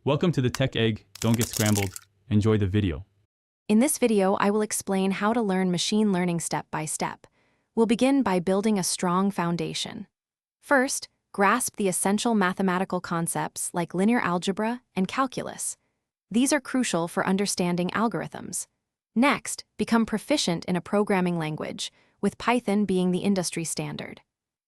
Welcome to the Tech Egg. Don't get scrambled. Enjoy the video. In this video, I will explain how to learn machine learning step by step. We'll begin by building a strong foundation. First, grasp the essential mathematical concepts like linear algebra and calculus. These are crucial for understanding algorithms. Next, become proficient in a programming language, with Python being the industry standard.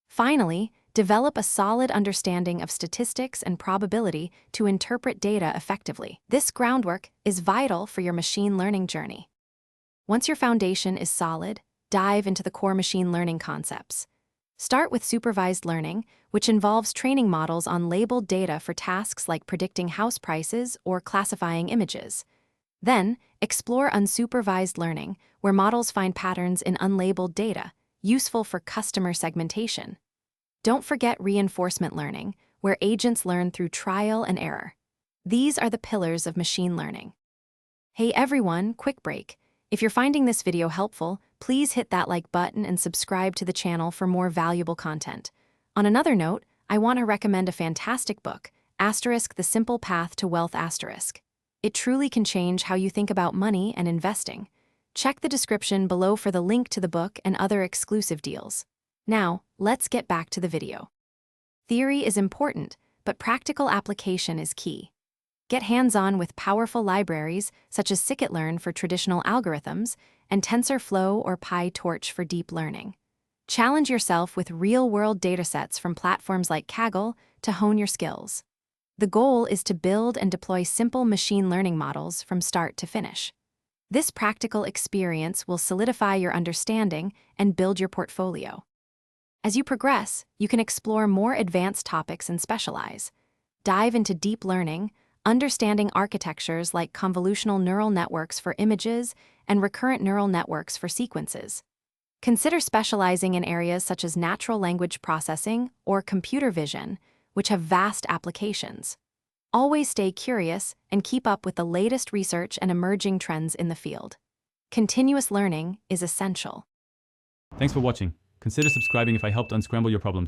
Finally, develop a solid understanding of statistics and probability to interpret data effectively. This groundwork is vital for your machine learning journey. Once your foundation is solid, dive into the core machine learning concepts. Start with supervised learning, which involves training models on labeled data for tasks like predicting house prices or classifying images. Then, explore unsupervised learning, where models find patterns in unlabeled data, useful for customer segmentation. Don't forget reinforcement learning, where agents learn through trial and error. These are the pillars of machine learning. Hey everyone, quick break. If you're finding this video helpful, please hit that like button and subscribe to the channel for more valuable content. On another note, I want to recommend a fantastic book, The Simple Path to Wealth *. It truly can change how you think about money and investing. Check the description below for the link to the book and other exclusive deals. Now, let's get back to the video. Theory is important, but practical application is key. Get hands-on with powerful libraries such as scikit-learn for traditional algorithms and TensorFlow or PyTorch for deep learning. Challenge yourself with real-world datasets from platforms like Kaggle to hone your skills. The goal is to build and deploy simple machine learning models from start to finish. This practical experience will solidify your understanding and build your portfolio. As you progress, you can explore more advanced topics and specialize. Dive into deep learning, understanding architectures like convolutional neural networks for images and recurrent neural networks for sequences. Consider specializing in areas such as natural language processing or computer vision, which have vast applications. Always stay curious and keep up with the latest research and emerging trends in the field. Continuous learning is essential. Thanks for watching. Consider subscribing if I helped unscramble your problems.